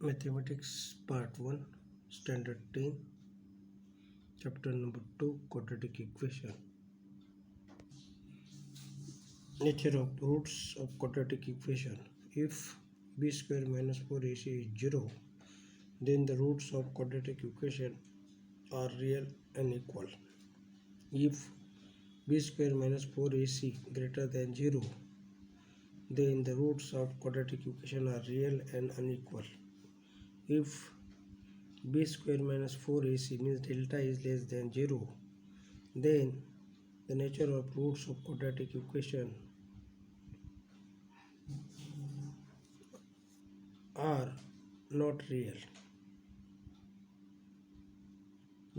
Mathematics Part 1 Standard 10 Chapter number 2 Quadratic Equation. Nature of roots of quadratic equation. If b square minus 4ac is 0, then the roots of quadratic equation are real and equal. If b square minus 4ac greater than 0, then the roots of quadratic equation are real and unequal. If b square minus 4ac means delta is less than 0, then the nature of roots of quadratic equation are not real.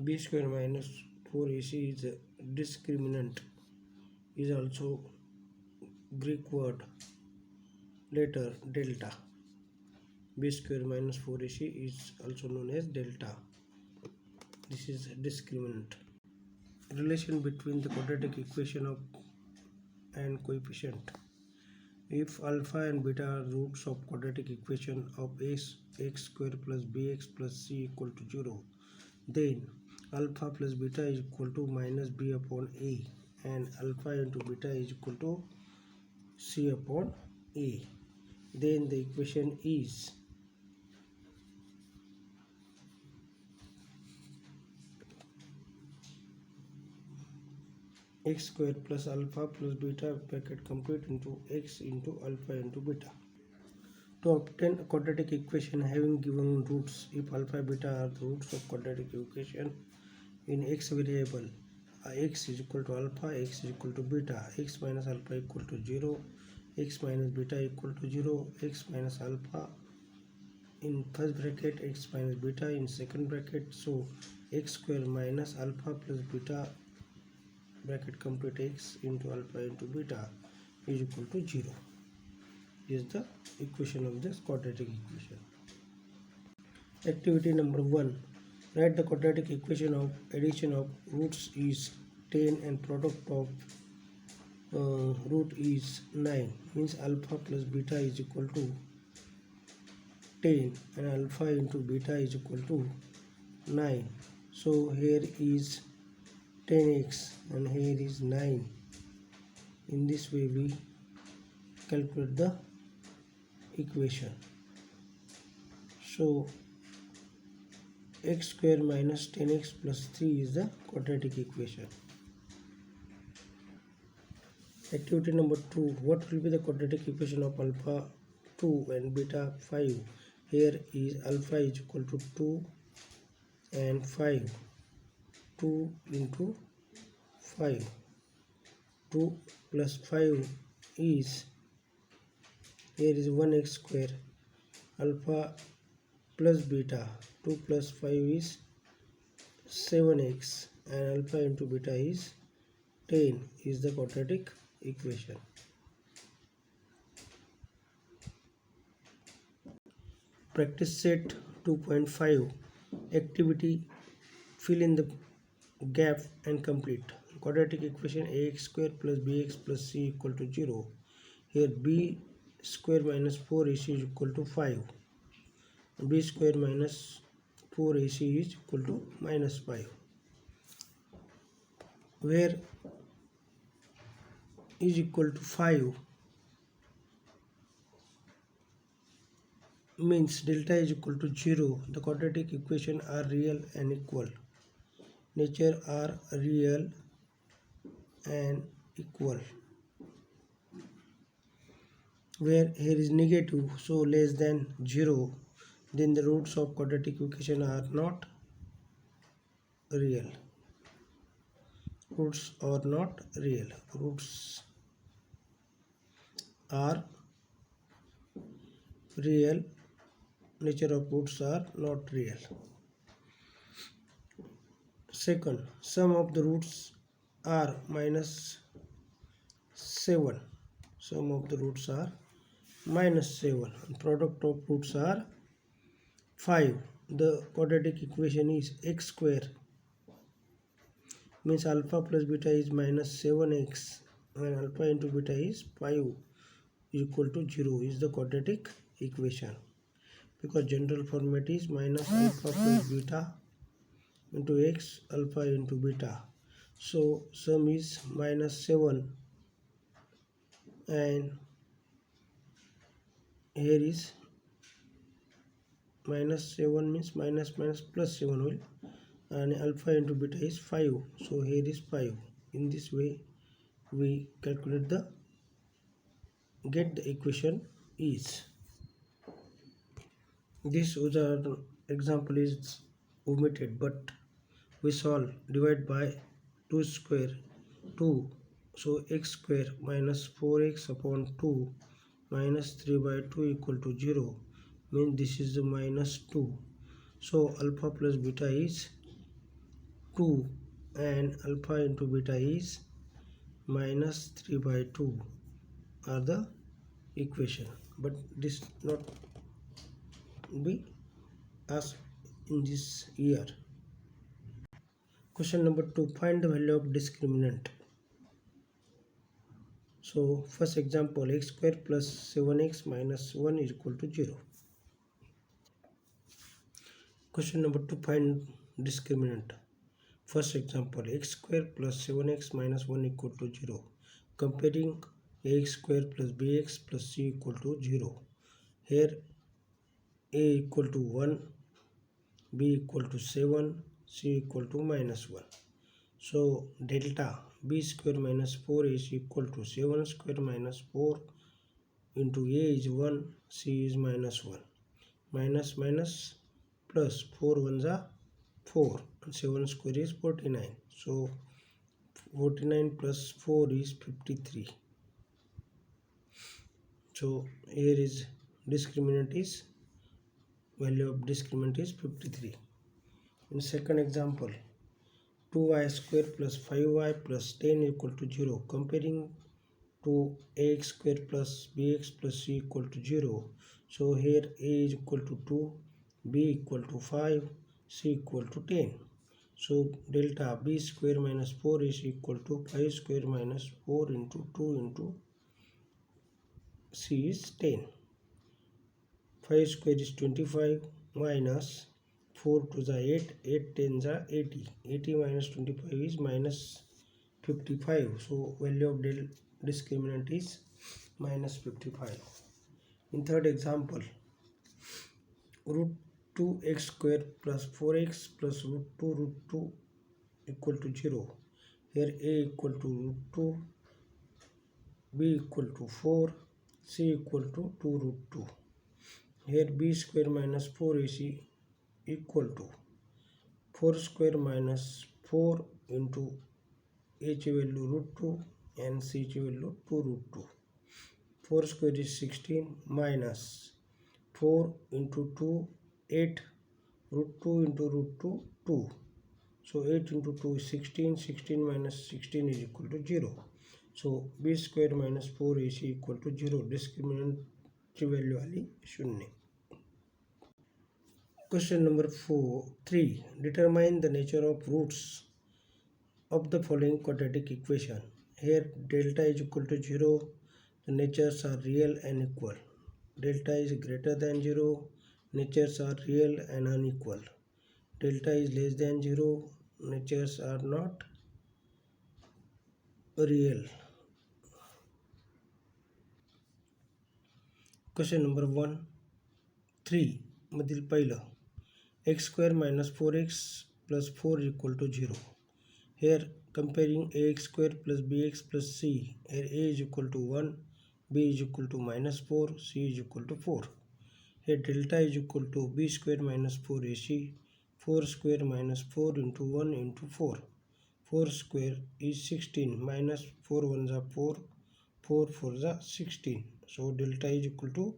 B square minus 4ac is a discriminant, is also Greek word letter delta. B square minus 4ac is also known as delta. This is a discriminant. Relation between the quadratic equation of and coefficient. If alpha and beta are roots of quadratic equation of x square plus bx plus c equal to 0, then alpha plus beta is equal to minus b upon a, and alpha into beta is equal to c upon a. Then the equation is x square plus alpha plus beta bracket complete into x into alpha into beta. To obtain a quadratic equation having given roots, if alpha beta are the roots of quadratic equation in x variable, x is equal to alpha, x is equal to beta, x minus alpha equal to 0, x minus beta equal to 0, x minus alpha in first bracket, x minus beta in second bracket. So x square minus alpha plus beta bracket complete x into alpha into beta is equal to 0 is the equation of this quadratic equation. Activity number 1. Write the quadratic equation of addition of roots is 10 and product of root is 9. Means alpha plus beta is equal to 10 and alpha into beta is equal to 9. So here is 10x and here is 9. In this way we calculate the equation. So x square minus 10x plus 3 is the quadratic equation. Activity number 2. What will be the quadratic equation of alpha 2 and beta 5? Here is alpha is equal to 2 and 5. 2 into 5. 2 plus 5 is, here is 1x square. Alpha plus beta, 2 plus 5 is 7x and alpha into beta is 10 is the quadratic equation. Practice set 2.5. Activity: fill in the gap and complete. Quadratic equation ax square plus bx plus c equal to 0. Here b square minus 4ac is equal to 5. B square minus 4ac is equal to minus 5. Where is equal to 5 means delta is equal to 0. The quadratic equation are real and equal. Nature are real and equal. Where here is negative, so less than 0, then the roots of quadratic equation are not real. Roots are not real. Roots are real. Nature of roots are not real. Second, sum of the roots are minus 7. Sum of the roots are minus 7. And product of roots are 5. The quadratic equation is x square means alpha plus beta is minus 7x and alpha into beta is 5 is equal to 0 is the quadratic equation. because general format is minus alpha plus beta into x alpha into beta. So sum is minus 7, and here is minus 7 means minus minus plus 7 will, and alpha into beta is 5, so here is 5. In this way we calculate the get the equation is. This other example is omitted, but we solve. Divide by 2 square 2, so x square minus 4x upon 2 minus 3 by 2 equal to 0, means this is the minus 2. So alpha plus beta is 2 and alpha into beta is minus 3 by 2 are the equation, but this not be asked in this year. Question number 2, find the value of discriminant. So first example, x square plus 7x minus 1 is equal to 0. Question number 2, find discriminant. First example, x square plus 7x minus 1 equal to 0. Comparing ax square plus bx plus c equal to 0. Here a equal to 1, b equal to 7, c equal to minus 1. So delta b square minus 4 is equal to 7 square minus 4 into a is 1, c is minus 1. Minus minus plus 4 ones are 4 and 7 square is 49. So 49 plus 4 is 53. So here is discriminant is, value of discriminant is 53. In second example, 2y square plus 5y plus 10 equal to 0. Comparing to ax square plus bx plus c equal to 0. So here a is equal to 2, b equal to 5, c equal to 10. So delta b square minus 4 is equal to 5 square minus 4 into 2 into c is 10. 5 square is 25 minus 4 to the 8, 8 10 the 80. 80 minus 25 is minus 55. So value of discriminant is minus 55. In third example, root 2x square plus 4x plus root 2 equal to 0. Here a equal to root 2, b equal to 4, c equal to 2 root 2. Here b square minus 4 is equal to 4 square minus 4 into h value root 2 and c value 2 root 2. 4 square is 16 minus 4 into 2, 8, root 2 into root 2, 2. So 8 into 2 is 16, 16 minus 16 is equal to 0. So b square minus 4 is equal to 0. Discriminant value आली 0. Question number 3. Determine the nature of roots of the following quadratic equation. Here delta is equal to 0. The natures are real and equal. Delta is greater than 0. Natures are real and unequal. Delta is less than 0. Natures are not real. Question number 3 मधील पहिलं, x square minus 4x plus 4 equal to 0. Here comparing ax square plus bx plus c. Here a is equal to 1, b is equal to minus 4, c is equal to 4. Here delta is equal to b square minus 4ac. 4 square minus 4 into 1 into 4. 4 square is 16 minus 4 ones are 4, 4 4s are 16. So delta is equal to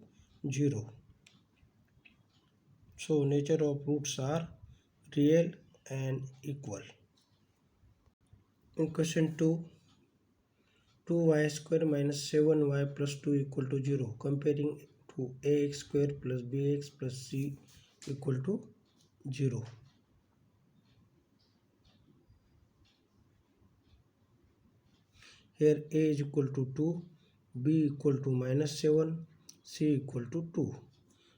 0. So nature of roots are real and equal. In question 2, 2y square minus 7y plus 2 equal to 0. Comparing to ax square plus bx plus c equal to 0. Here a is equal to 2, b equal to minus 7, c equal to 2.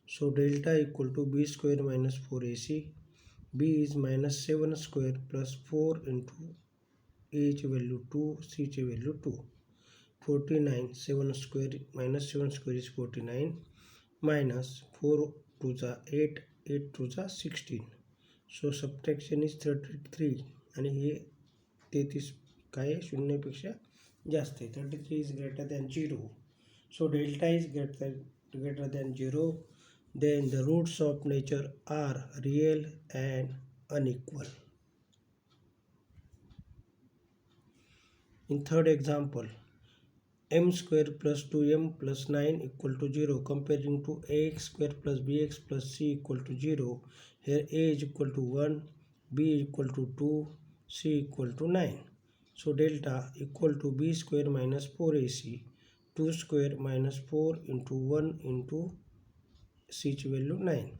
So delta equal to b square minus 4ac. b is minus 7 square plus 4 into a ची value 2, c ची value 2. 49, 7 square minus 7 square is 49 minus 4 to the 8, 8 to the 16. So subtraction is 33 आणि हे 33 काय शून्यापेक्षा जास्त आहे. 33 is greater than 0. So delta is greater than 0. Then the roots of nature are real and unequal. In third example, m square plus 2m plus 9 equal to 0 comparing to ax square plus bx plus c equal to 0. Here a is equal to 1, b equal to 2, c equal to 9. So delta equal to b square minus 4ac, 2 square minus 4 into 1 into c ची value 9.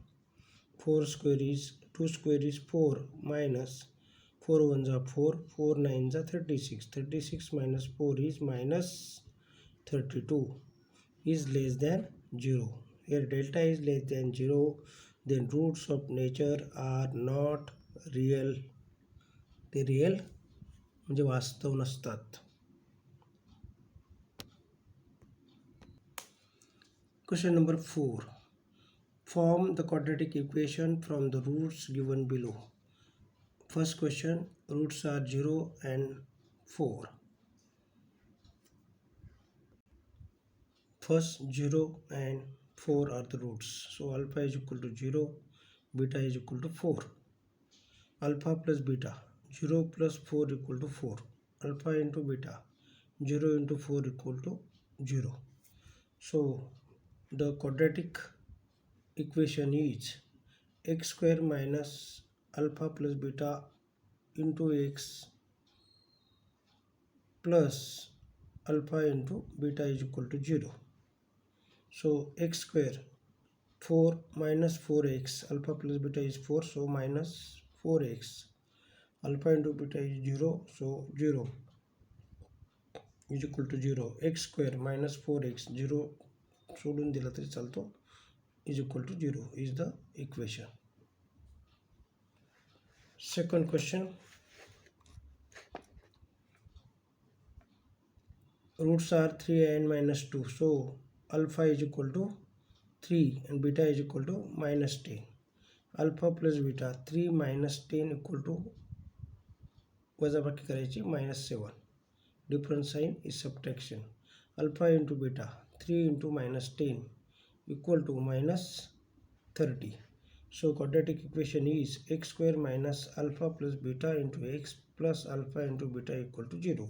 4 square is 2 square is 4 minus 4 1 जा 4, 4 9 जा 36. 36 minus 4 is minus 32 is less than 0. Here delta is less than 0. Then roots of nature are not real. ते real म्हणजे वास्तव नसतात. Question number 4. Form the quadratic equation from the roots given below. First question, roots are 0 and 4. First 0 and 4 are the roots. So alpha is equal to 0, beta is equal to 4. Alpha plus beta, 0 plus 4 equal to 4. Alpha into beta, 0 into 4 equal to 0. So the quadratic equation is x square minus alpha plus beta into x plus alpha into beta is equal to 0. So x square 4 minus 4x, alpha plus beta is 4, so minus 4x. Alpha into beta is 0, so 0 is equal to 0. X square minus 4x, 0 सोडून दिला तरी चालतो, is equal to 0 is the equation. Second question, roots are 3 and minus 2, so alpha is equal to 3 and beta is equal to minus 10. Alpha plus beta 3 minus 10 equal to वजाबाकी करायची minus 7. Different sign is subtraction. Alpha into beta 3 into minus 10 equal to minus 30. So quadratic equation is x square minus alpha plus beta into x plus alpha into beta equal to 0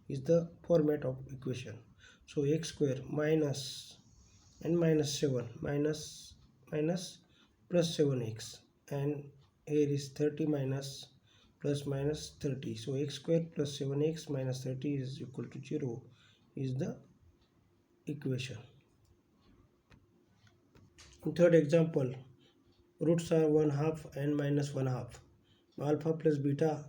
is the format of equation. So x square minus and minus 7 minus plus 7x, and here is 30 minus plus minus 30. So x square plus 7x minus 30 is equal to 0 is the equation. In third example, roots are 1/2 and minus 1/2. Alpha plus beta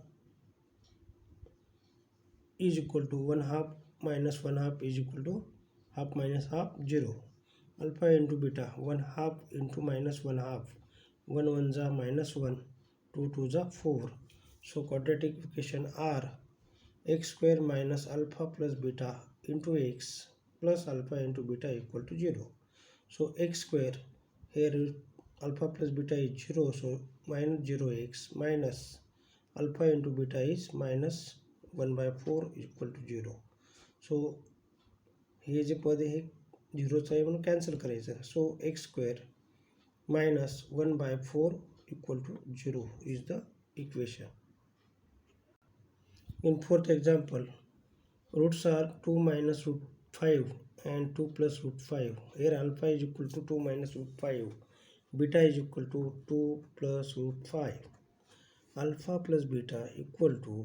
is equal to 1/2 minus 1/2 is equal to half minus half 0. Alpha into beta 1/2 into minus 1/2. 1 1 जा minus 1, 2 2 जा 4. So quadratic equation are x square minus alpha plus beta into x plus alpha into beta equal to 0. So x square, here alpha plus beta is 0, so minus 0x minus alpha into beta is minus 1/4 equal to 0. So हे जे पद आहे 0चं आहे म्हणून cancel करायचं. सो x square minus 1/4 equal to 0 is the equation. In fourth example, roots are 2 minus root 5 and 2 plus root 5. Here alpha is equal to 2 minus root 5. Beta is equal to 2 plus root 5. Alpha plus beta equal to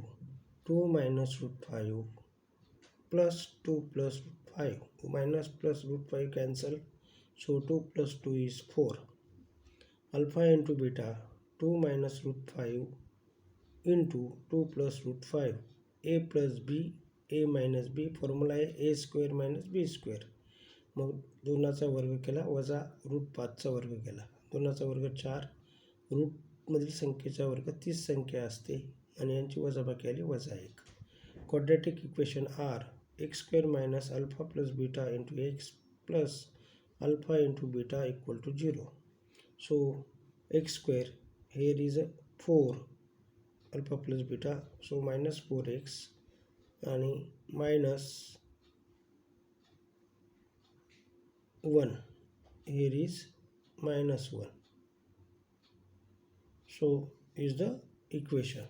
2 minus root 5 plus 2 plus root 5. Minus plus root 5 cancel. So 2 plus 2 is 4. Alpha into beta 2 minus root 5 into 2 plus root 5. A plus b, a minus b, formula a square minus b square. मग 2चा वर्ग केला वजा √5चा वर्ग केला. 2चा वर्ग 4, रूटमधील संख्येचा वर्ग 30 संख्या असते आणि यांची वजाबाकी आली वजा 1. Quadratic equation are x² minus alpha plus beta into x plus alpha into beta equal to 0. So x² here is 4 alpha plus beta, so minus 4x आणि minus 1 here is minus 1. So is the equation.